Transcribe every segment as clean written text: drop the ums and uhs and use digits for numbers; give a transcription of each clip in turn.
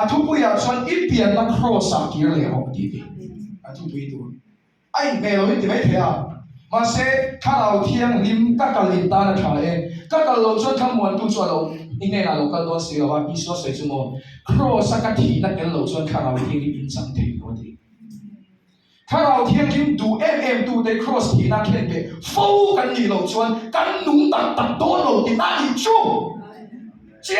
thu bùi à xuân ít tiền là cross à kia lệ học đi thu bùi tu anh nghe rồi thì mấy thế à mà sẽ khá là thiêng lim các cái lim ta là thay các cái lỗ xuân tham muốn tu cho lỗ in này là lỗ cái lỗ xíu và iso sấy chung môn cross cái thì là cái lỗ xuân khá là thiêng lim in sang thế có đi khá là thiêng lim tu tu để cross thì na khen về phô cái gì lỗ xuân cái nung tạt đôi lỗ thì na đi chung chị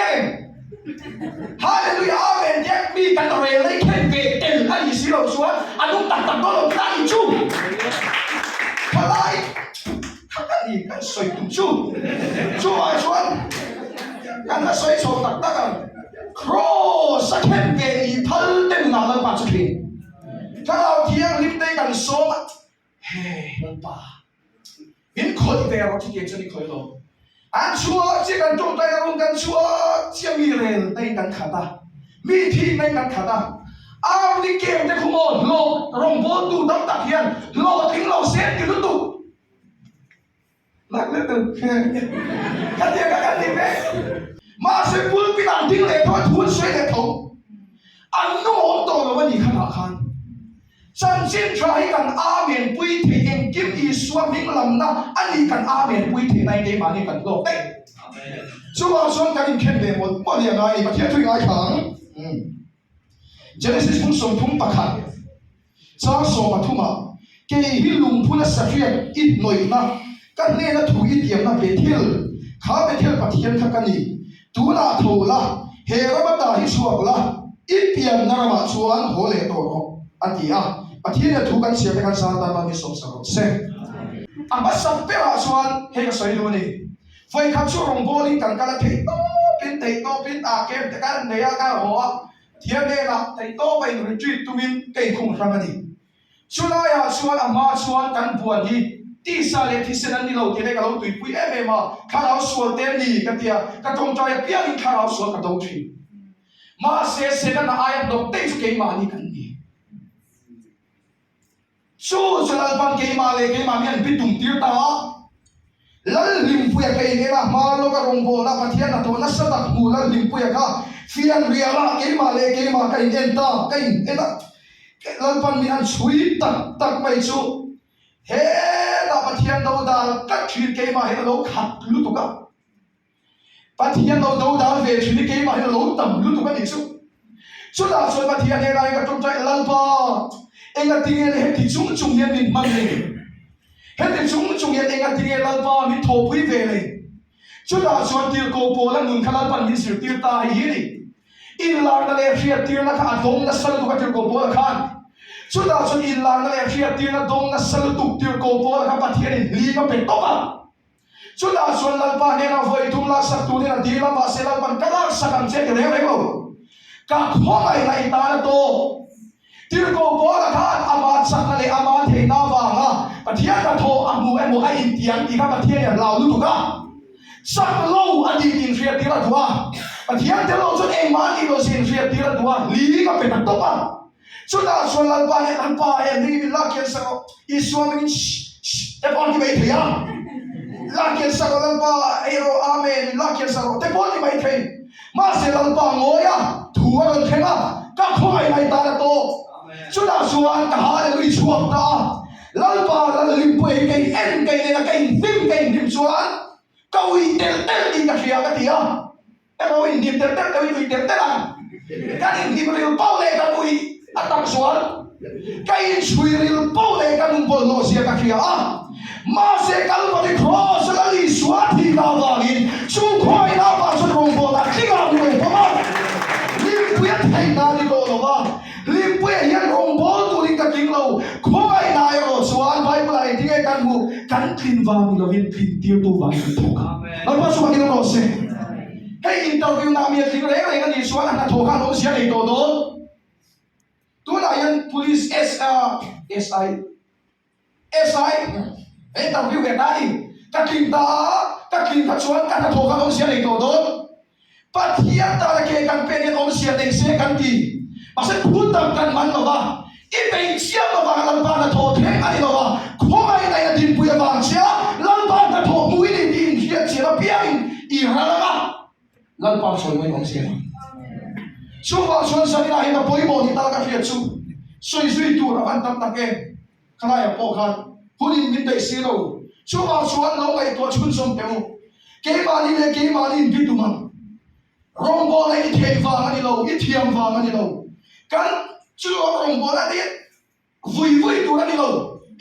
Hallelujah, amen. Jack mi kan relay khen về tiền anh xí lỗ xuân anh nung tạt đôi lỗ thì na đi chung Palai, kakak ni kan soi tuju, cuma kan na soi so tak kan, cross akan ke ni pal den na lang pa cakap, kalau tiang lim dei kan so, hey nampak, ini koi be aku cakap jadi koi lo, cua cakap jom dai orang kan cua ciam miren dei kan kata, meeting dei kan kata. Ni game te kumo lo rong bol tu dam tak hian lo ting lo set ki lu tu lak le tu kan dia kan ni be ma se pul pi dan ting le thoi thun sui le thong an no on to lo wani khan khan san sin trai kan amen pui the en kim I suam ming lam na ani kan amen pui the nai de ma ni kan lo te amen chuwa son kan khen be mo dia nai ma thian thui ngai khang Genesis pun sompung pakhat cha so pathuma ke hilung phuna safian it noina kan ne na thu itiam na bethel kha bethel pathian thakani tuna thola he rabata hi suakla ipian narama chuan hole to ro atia pathian thu kan sia kan sa ta ma mi som sa se amba sampera chuan he ka soi lu ni foi kha chu rong boli kan kala thei to pin a kem te kan ne ya ka ho thiam ne la tai to bai retreat tu min kai khung rangani chula ya chuan ama chuan kan buan hi ti sa le thi senan ni lo te le ka lo tui pui em ma kha lo sual te ni ka tia ka tong chai pia ni kha lo sual ka do thi ma se senan ayam dok te ke ma ni kan ni chu chalal pan ke ma le ke ma mian pitung tir ta lal lim puya kai ne na ma lo ka rong bo na pathian na to na sa tak mu lal lim puya ka fian riala ke ma le ke ma kai enta kai ena lal pan mi an chui tak mai chu he na pathian do dal ka thir ke ma he lo khat lu tu ka pathian do dal ve thir ke ma he lo tam lu tu ka ni chu la so pathian he lai ka tum chai lal pa enga tinge le he ti chung yen min man le he ti chung yen enga tinge lal pa mi tho pui ve le chu la so tir ko po la nun khalal pan min sir tir ta hi ni in lang na le ria tir na kha dong na sal tu ka tir ko po khan chu da chun in lang na le ria tir na dong na sal tu tir ko po kha pathian in li ka pe to pa chu da chun lal pa ne na voi tum la sak tu ne na di la ba se lal pan kala sakam che ke le ko ka khomai na ita na to tir ko po la khan ama sak na le ama the na wa nga pathian ka tho amu emo ai in tiang ti ka pathian ya lau lu tu ka sak lo adi in ria tir la thua pathian te lo chun ei man I lo sin ria tir la li ka pe ta to pa chuta chuan lal pa ne an pa e ni la kian sa I suam min te pon ki bai thia la kian sa lal pa e ro amen la kian sa te pon ki bai thei ma se lal pa ngoya thu ron thena ka khoi nai ta to chuta chuan ka ha le lui chuak ta lal pa lal lim pui kai en kai ne kai dim chuan kaui tel I ka khia ka tia em ơi niệm tiếng tết tôi niệm tiếng tết à cái niệm niệm bao lệ cái mùi tăng xuống cái suy niệm bao lệ cái mùi bồn nô xia cái kia à mà sẽ cái vào cái cross cái lý xuống thì nào vào in chung khoai nào vào xuống rồng bồn là khi nào người có mà niệm biết thấy nào đi đồ đâu mà niệm biết hiện rồng bồn tụi đi cái kinh lâu khoai nào rồi xuống vai lại thì cái mùi cắn tin vào mình là viên thịt tiêu tu vào cái thổ nó bắt xuống cái nó sẽ cái interview nào miệt thì cái này cái gì xóa là thổ khăn nó sẽ để đồ đó tôi là nhân police SI interview về đây các kinh ta xóa các thổ khăn nó sẽ để đồ đó bắt hiện ta là cái campaign nó sẽ để sẽ cái gì mà sẽ phun tầm cái man nó vào ít bên chia nó vào làm ba là thổ thế anh nó vào không ai này là tiền bùi vàng chia làm ba là thổ mũi đi tiền chia chia nó biến ý ra là lal pa soi mai ong sia Chuba chuan sanina hina poimo ni ta ka hria chu sui tu ra van tak tak ke khalaya po khan hunin min dai silo chuba chuan lo ngai to chun som teu ke mali bi tu man rong bo lai thei wa ani lo I thiam wa ani lo kan chu rong bo la ni vui tu ani lo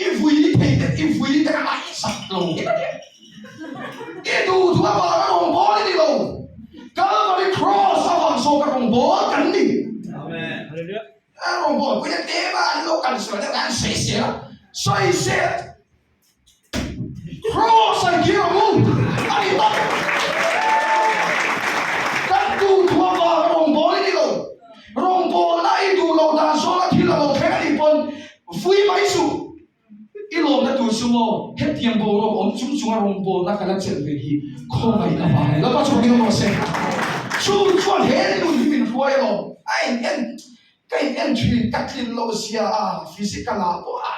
I vui te ka ai sak lo I tu tu ba rong bo ni lo Calvary cross awang so ka rong bo kan ni amen hallelujah rong bo punya tema lo kan so na kan sei cross ai kira mu ai ta kan tu tu ba rong bo ni lo rong bo lai tu lo da so la thila lo the ni pon vui mai su I lo na tu su mo het tiang bo lo om chung rong bo na kala chel ve hi kho mai na ba la pa chu ni lo se chu chuan he nu ni min ruai lo ai en thui katlin lo sia a physical a po a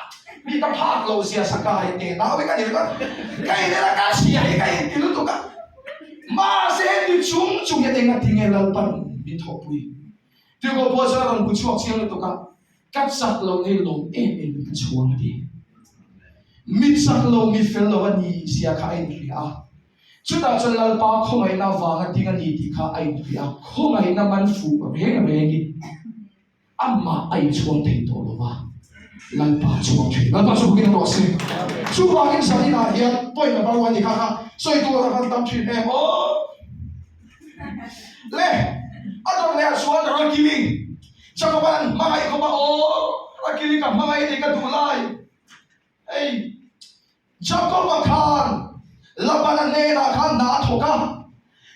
mi ka phak lo sia sakai te na we ka ni ba kai ne la ka sia he kai ti lu tu ka ma se ti chung ye tenga tinge lo pan min tho pui tu ko po sa ron bu chuak chiang tu ka kat sak lo nei lo em ka chuang di mi sak lo mi fel lo ani sia kha ai ni a chu ta chon lal pa kho ngai na wa nga tinga ni ti kha ai ni a kho ngai na man fu re ni amma ai chuang thei to lo wa lal pa chuang thei lal pa chu ki na to se chu wa kin sa ni na ya point number 1 ni kha kha soi tu ra kan tam thri em o le adon le suan ro kiling chakaban mai ko ba o ra kiling ka mai ni ka tu lai ei Jacob khan Labanan ne na khan na thoka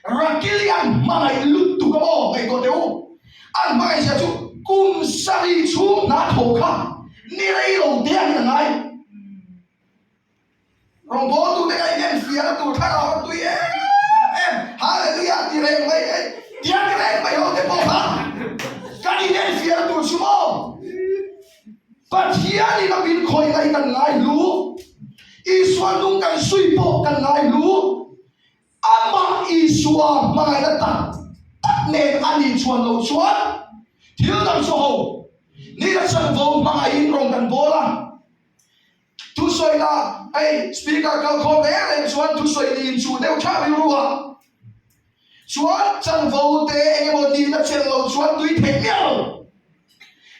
Rakilian mai lut tu ka mo ai ko teu an mai sa chu kum sari chu na thoka ni rei lo de an ngai rong bo tu de kai gen fia tu tha ra tu ye em hallelujah ti reng mai ti an reng mai ho te po ha ka ni gen fia tu chu mo Pathian ni na bin khoi ngai kan ngai lu Iswa nung kan sui po kan ngai lu ama iswa mai na ta ne ani chuan lo chuan thil dam so ho ni la san vo mai in rong kan bola tu soi na ai speaker kal kho le chuan tu soi ni chu deu tha ri ruwa chuan chan vo te emo ni na chen lo chuan tui the miao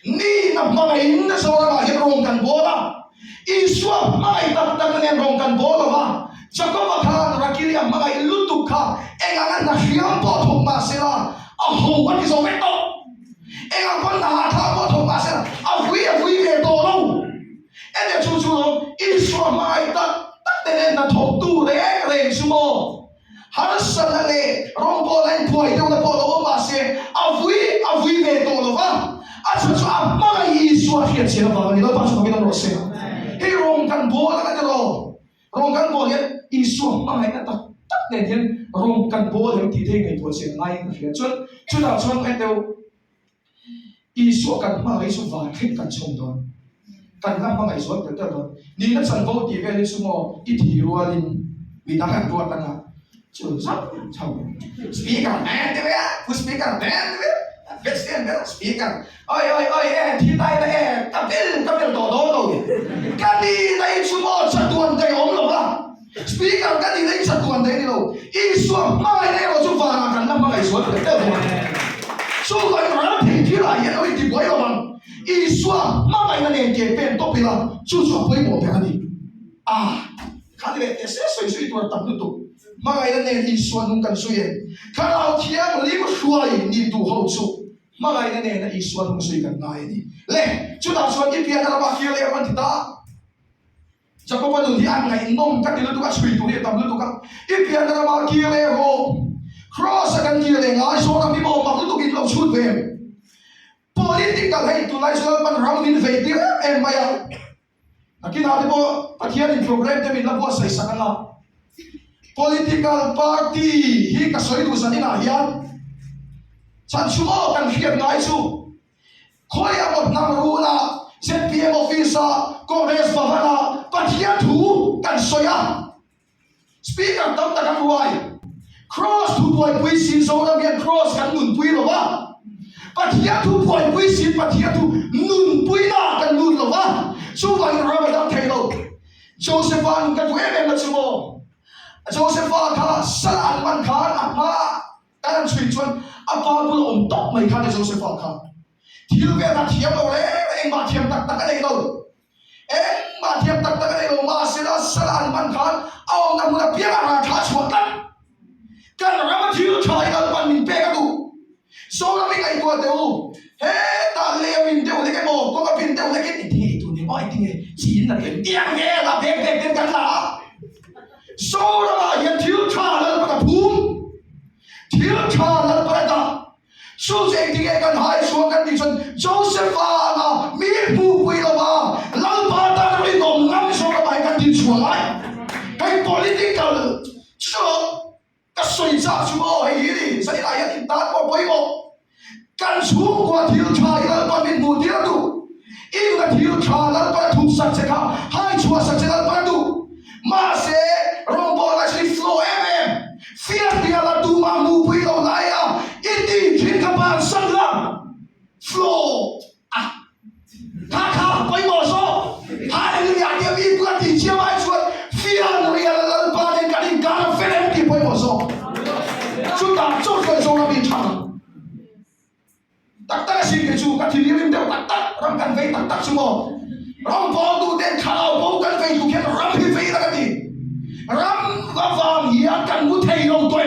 ni na mai in na so ra hi rong kan bola Iswa mai tak tak nen rong kan bola wa Jacob khan rakili mai lutu kha enga na hiam po thong ma sela a ho what is over to enga kon na tha po thong ma sela a vui ve to lo ene chu lo Iswa mai tak nen na thok tu re sumo har san le rong bo len phoi tu na po lo ma se a vui ve to lo wa a chu mai Iswa hian chen wa ni lo pa chu ko no se Hey rong kan bo la ka lo rong kan bo ye isu mai na tak ne hian rong kan bo hem ti the ngai to chen ngai ka hria chun da chuan ai teu isu kan mai su va thik kan chong don kan la mai so te te don ni na chan bo ti ve ni su mo I thi rualin mi ta kan ruat ta chu sa chau speaker man te ya fu speaker man te Christian speaker oi thi tai la kapil do lo kani dai sumo chatuan dai om lo ba speaker kani dai chatuan dai ni lo isu mai ne lo chu va kan na mai so te te so lai ra thi la ye oi ti boy lo man isu mai na ne ke pen to pila chu boy mo pe ani kani le te se so tu ta tu mai na ne isu nung kan su ye kalau thiam li mo suai ni tu ho chu Magai na ne na iswa nung sui kan ngai ni le chu da suan ki pia na ba ki le man ta Jacob nu di an ngai nom ka ti lu ka sui tu le tam lu ka I pia na ba ki le ho cross kan ki le ngai so na mi mo ma lu ki lo chut ve political hai tu lai so pan ram min ve ti em maya akin ha bo pathian in program te min la bo sai sakanga political party hi ka soi du sanina hian Chan sumo kan hiam ngai su khoi amot nam rula ZPM officer Congress bavana pathia thu kan soya speaker tam tak ruai cross tu boy pui sin so na bien cross kan nun pui lo ba Pathia thu phoi pui si pathia thu nun pui na kan nun lo wa so wa Ramadan thelo Joseph an kan we me chumo Joseph kha salan man khan ama kan chui chuan apa bul om tok mai khan Joseph kha thil ve na thiam lo le eng ma thiam tak tak nei lo eng ma thiam tak tak nei lo ma sila salan man khan aw na mu na pia ra tha chuan kan rama thil thai al pan min pe ka du so na mi kai ko deu he ta le min deu le ke mo ko ka pin deu le ke ti tu ni oi ti nge chin na ke tiang nge la pe pe pe kan la so na ya thil tha la pa phum thil tha la pa da so je ti nge kan hai so kan ti chon Joseph na mi pu pui la ba la pa ta ri ngom ngam so ka bai kan ti chuan lai kai political so ka soi sa chu mo ai ni sai la ya ti ta ko poi mo kan chu ko thil tha la pa min mu dia tu i ka thil tha la pa thu sak se kha hai chua sak se la pa tu ma se rombo la si flow fear dia la tu ma mu pui lo la ya iti thin ka ban san la flow ah kha kha poi mo so hallelujah dia bi ku ti chia mai chu fear dia la pa den ka din ka felem ti poi mo so chu ta chu ko so na bi thang tak tak si ke chu ka thi lim deu tak tak ram kan vei tak tak chu mo ram bo tu den khalao bo kan vei tu khen ram hi vei la ka ti ram va vam ya kan mu thei long toy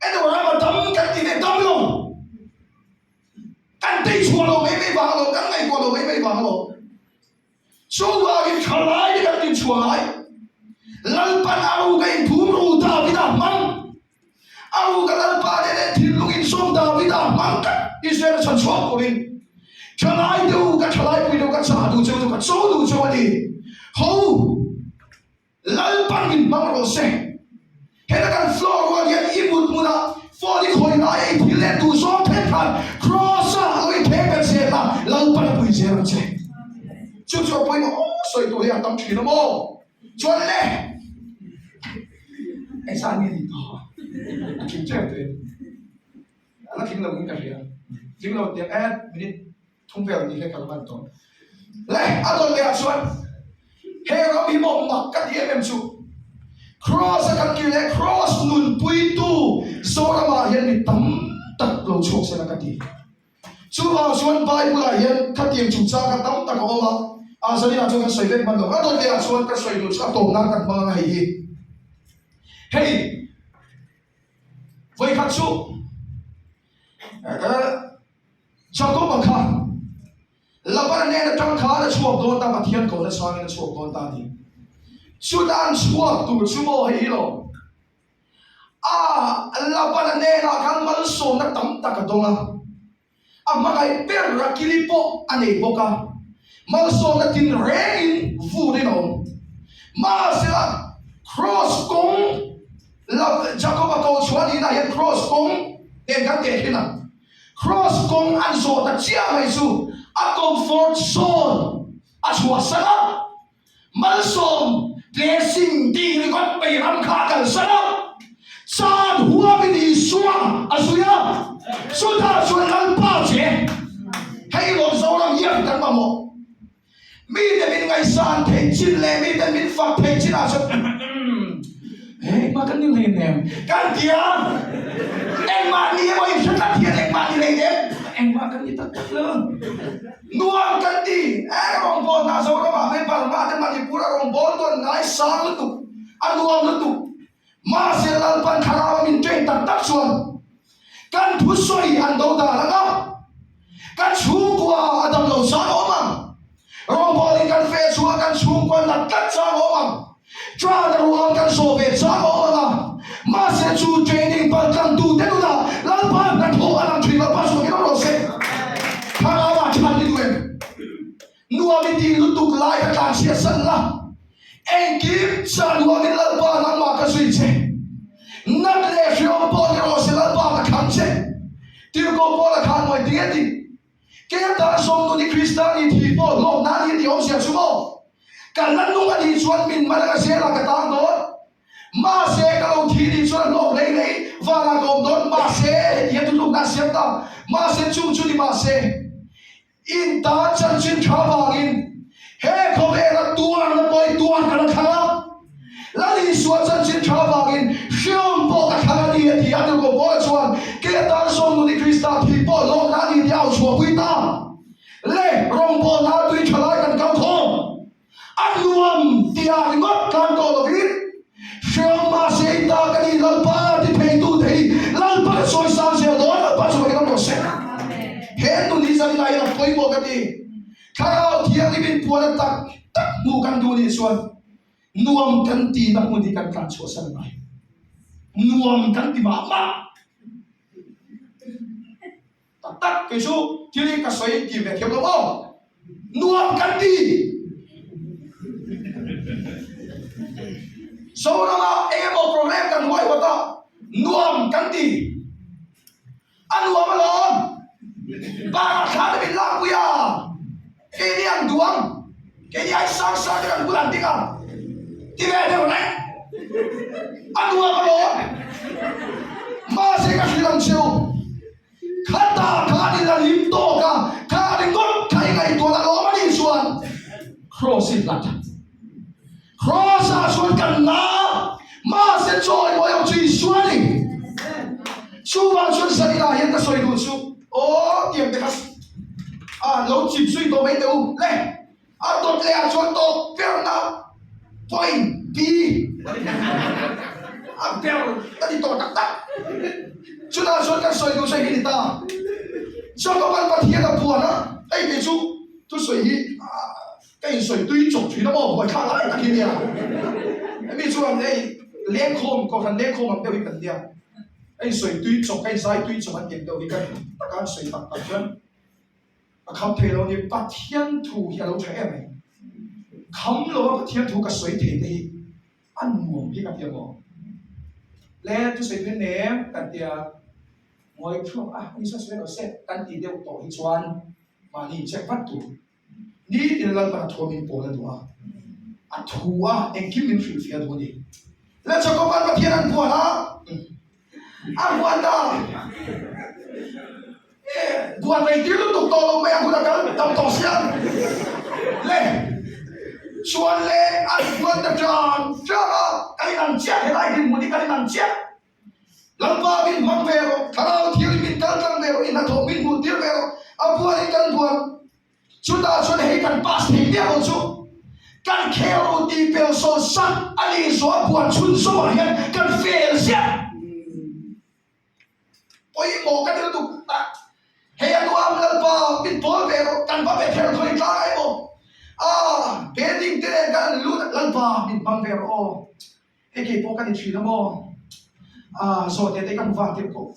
e do ram dam kan ti de dam long kan ti chu lo mei mei va lo kan ngai ko lo mei mei va lo chu wa ki khalai kan ti chu lai lal pan au kai phum ru ta vi da mang au ka lal pa de thil lung in som da vi da mang ka Israel chan chua ko rin khalai du ka khalai pui du ka cha du chu ka chu du chu ni ho lal pan min mang ro se he da kan floor wa ya i mut mu na for di khoi na ai thil le du so phe phan cross a loi the ka se la lal pan pui se ra che chu chu pui no soi tu ya tam thi no mo chuan le ai sa ni di to kim che te ala kim lo ka ria kim lo te ad minute thung vel ni le kal man to le adol le chuan he ro bi mo mak ka ti em chu cross kan ki le cross nun pui tu so ra ma hian ni tam tak lo chok se na ka ti chu a chuan bible a hian ka ti chu cha ka tam tak o ma a sa ni na chu kan soi le man lo adol le chuan ka soi lu cha to na kan ma nga hi hey voi khát chu Jacob kha laban ne na tang kha na chuak don ta pathian ko na swang na chuak don ta ni Sudan chuak tu chu mo hi lo laban ne na kan mal so na tam ta ka donga amma kai per ra kilipo ane boka mal so na tin rain vu de no ma sila cross kong Jacob ko chuan ina yan cross kong en kan te hina cross kong an so ta chia mai su a comfort zone a chua sala mal som blessing di ri got pe ram kha kal sala chan huwa bi di suwa asuya su ta chuan lan pa che hei lo zo ram yan kan ma mo mi de min ngai san the chin le mi de min fa the chin a so hey, makan ni lain nem. Kan dia, makan ni mau ikut tak dia makan ni lain makan ni tak terlalu. Nuang kan di, rombol nasi orang apa palma dan Manipura rombol tu naik sang tu, nuang tu. Masih lalpan karawa mintain tak suan. Kan pusoi ando dah lama. Kan sungguh ada lo sang omang. Rombol ikan fesua kan sungguh nak sang omang. Try the wrong kan Soviet sa ola masa chu training pa kan tu de na lalpan na po alam tri la paso ke ro se para wa chan ni duen nuwa mi ti lu tu lai ka kan sia san la en kim sa nuwa mi lalpan na ma ka sui che nat le fio po ke ro se lalpan ka kan che ti ko po la kan moi ti ti ke ta som tu ni kristani ti po lo na ni ti o sia su mo kan nan nung ani chuan min ma ka se la ka tang do ma se kalau thiri chuan lo lei wala gom don ma se ye tu lu na siam ta ma se chu chu ni ma se in ta chan chin thawangin he khobera tuan na poi tuan kana khala lali suan chan chin thawangin shiom po ka khala ni thi atu ko po chuan ke ta som ni krista thi po lo na ni diao chua pui ta le rong po na tui thalai kan kau thom anuam tia ngot kan ko lovin shiom ma se ta ka ni lalpa ti phei tu thei lalpa soi sa se do lalpa so ka no se he tu ni sa lai na poi mo ka ti khao thia ni bin puan tak tak mu kan du ni suan nuam kan ti na mu di kan kan so san mai nuam kan ti ma tak tak ke su ti ka soi ti ve khem lo nuam kan ti so na emo problem kan wai wata nuam kan ti anuam alon para khad bin la puya ke ni ang duang ke ni ai sang sa kan bulan tinga ti ve de nai anuam alon ma se ka silang siu khata khani la lim to ka khani ngot khai ngai to la lo ma ni suan cross it lat cross a suan kan na ma se choi mo yo chi suan ni su ba suan sa ila yen ta soi du su o tiam te kas a lo chip sui to mai tu le a to le a suan to per na point b a per ta di to tak tak su na suan kan soi du sai ni ta so ko ban pa thia da puan na ai ke su tu soi hi cái水堆族全都冇開卡拉那啲啊，咩做人哋兩個個份兩個唔得去緊啲啊，cái水堆族cái晒堆族乜嘢都去緊，大家水特特張，啊靠地路你八天土下路睇係咪？冚路八天土嘅水地地，安黃啲嘅啲喎，咧都水片靚緊啲啊，我一聽啊，你出水度識緊啲都袋轉，嘛你隻不斷。ni in lan pa thua min pola dua a thua en kim min fil fia du ni la chako ban pa thian an puan a puan da puan mai tir lu to lo mai a ka tam to sian le chuan le a puan da chan cha kai nan chia he lai din mu ni kai nan chia lan pa min mang ve ro tharau thil min tal tal ve ro in a tho min mu tir ve ro a puan in kan puan chúng ta cho thấy cần pass thì biết không chú cần khéo đi bèo số sắc ali số buồn chun số hiện cần phê xét ôi một cái điều tục ta hay anh qua lần vào biết tối về rồi cần phải về theo thôi lại bộ cái đinh thế cần lúc lần vào biết bằng về rồi cái cái bộ cái gì chuyện đó rồi thế cần vào tiếp tục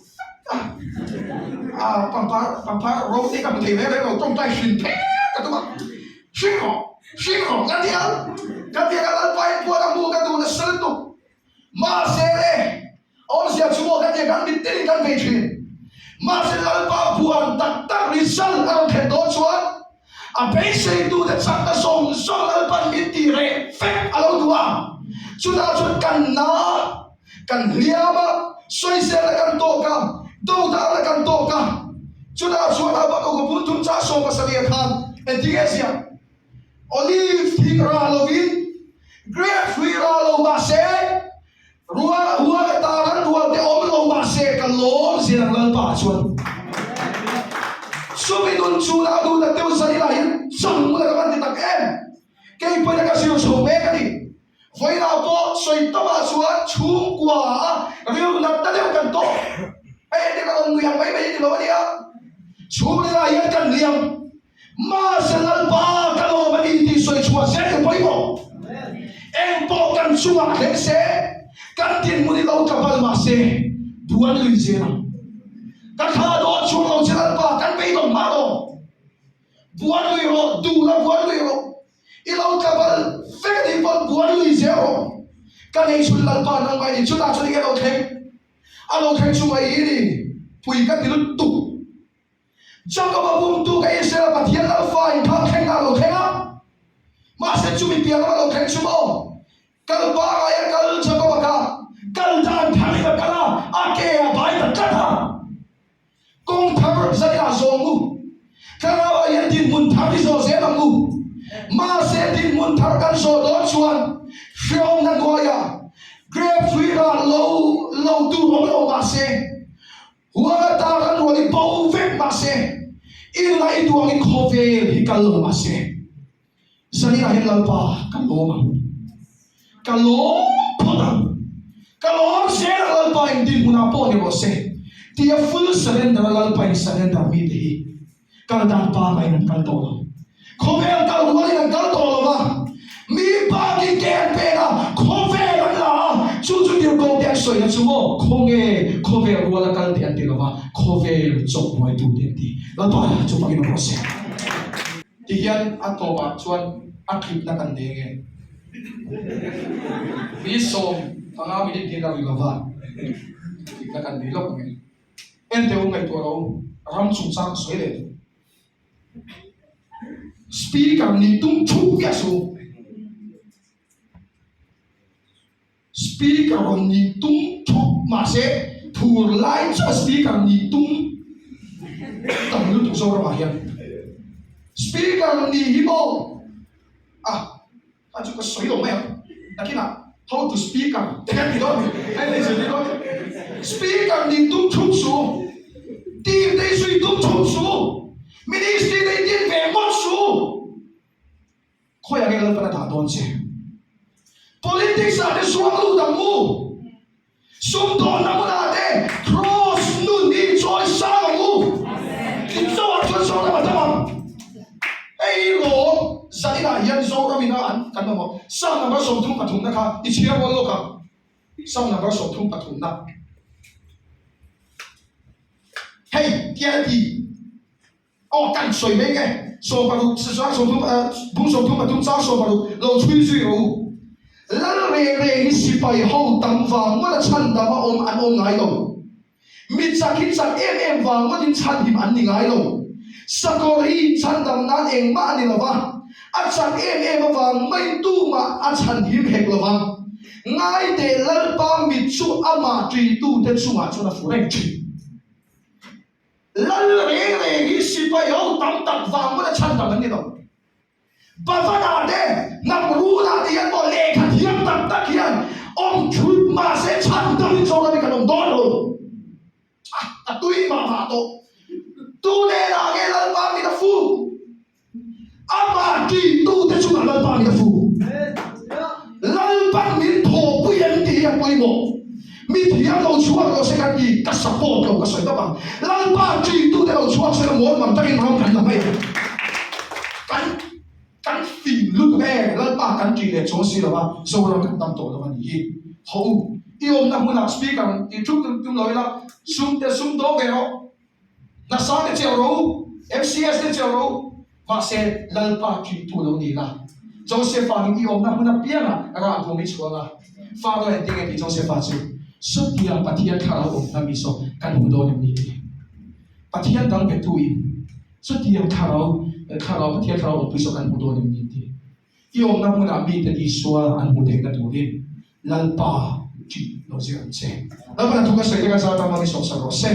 bằng phá rồi thế cần thì về rồi trong tay xin thế cái đó xin họ cái gì cái là phải qua cái mua cái đồ là sân tục mà sẽ đấy ông sẽ chụp cái gì cái biết tin cái về chuyện mà sẽ là bao buồn tắc tắc đi sân ở cái đó chuan bây giờ tu để chắc ta sống sống ở bên biết gì đấy phép ở đâu đó chúng ta chọn cần liam xoay xe là cần tổ cả đâu đã là cần tổ cả chúng ta chọn ở bên ông cũng chúng ta sống ở sân địa tham Entigesia olive thing ra lovin grape free ra lo ba se rua ta ran rua te om lo ba se ka lo se lang lan pa chuan sumi dun chu la du da teu sa ila hin sang mu la ka ban tak em ke pa ka siu so me ka ni voi na po soi ta ba chuan chung kwa riu na ta deu kan to ai de ka ngui yang bai bai ni lo dia chu la yan kan liam ma se lan pa ka lo ba ni ti soi chua se ke poi mo em po kan chua ke se kan tin mu ni lo ka bal ma se buan lui je na ka kha do chu lo se lan pa kan pe do ma do buan lui ro du la buan lui ro i lo ka bal fe ni po buan lui je ro ka nei chu lan pa nang mai ni chu ta chu ni ke lo theng a lo theng chu mai ni pui ka ti lu tu trong các bạn vùng tu cái Israel và thiên đạo phải thằng khen nào được khen á mà sẽ chúng mình biết các bạn khen chúng ông các bạn ba cái cho các bạn cả kan so do chuan from na goya grave tree ra low tu hong lo ma se wa ta kan ro ni pau ve ma se in la i tu ang khove hi kal lo ma se sani na hin lalpa kan lo ma kalo podam kalo se na lalpa in din muna po ni se tia full surrender lalpa in surrender mi de kal dan pa mai nan kal to khove kal wali nan kal to ba mi pa ki ken pe na khove la chu dir ko dia soi na chu mo khove wala kal de an ti ba khove chok moi tu de ti lalpa chu pa ki no se ti hian a to ba chuan a khip na kan de nge mi som panga mi ni ka wi ba khip na kan de lo nge en te ngai to ro ram chung sang soi le speaker ni tung chu ya su speaker ni tung chu ma se phur lai cho speaker ni tung tam lu tu so ra ma hian speaker ni hibo acho ka soi lo mai nakina how to speak te kan ni do ai le je do speaker ni tung chu su team dei sui tung chu su ministry dei tin ve mo su khoi a gel pa ta don che politics a de suang lu da mu sum don na mu na de cross nu ni choi sa mu tin so a choi so na ma ei lo zai na yan zo ra mi na an kan mo sam na ba som thum pathum na kha I chia wo lo ka sam na ba som thum pathum na hey TNT kan soi me nge so pa lu sa so thum bung so thum pathum sa so pa lu lo chui chui ro lal re ni si pai ho tam wang ma chan da ma om an om ngai lo mi chak hi chak em wang ma din chan him an ni ngai lo sakori chan dam nan eng ma ni la wa a chan em wang mai tu ma a chan him hek lo wang ngai de lal pa mi chu ama tri tu te chu ma chu na fu reng chi lal re ni si pai ho tam tak wang ma chan dam ni lo ba va na de nam ru na de yan bo le kha hiam tak tak hian om chut ma se chan dam ni so na ka dong do lo ta tui ma ma to tu ne la ge lal pa mi da fu ama ti tu te chu lal pa mi da fu lal pa mi tho pu yan ti ya poi mo mi ti ya lo chu lo se ka ti ka support lo ka so da ba lal pa ti tu de lo chu se mo ma ta in rom kan la mai kan fin lu pe lal pa kan ti le cho si la ba so lo kan tam to la ba ni ho I om na mu na speaker I chuk tum lo la sum do ge ro na sa ne cheo ro MCS ne cheo ro ma se lal pa ki tu lo ni la Joseph fa ni om na mu na pia na ra ko mi chua la fa do en ding e Joseph fa chu so dia pathian kha lo om na mi so kan hu do ni pathian dang pe tu I so dia kha lo pathian kha lo om pi so kan hu do ni ti I om na mu na mi te I swa an hu de ka tu rin lal pa ki lo zi an che la pa tu ka se ka sa ta ma mi so sa ro se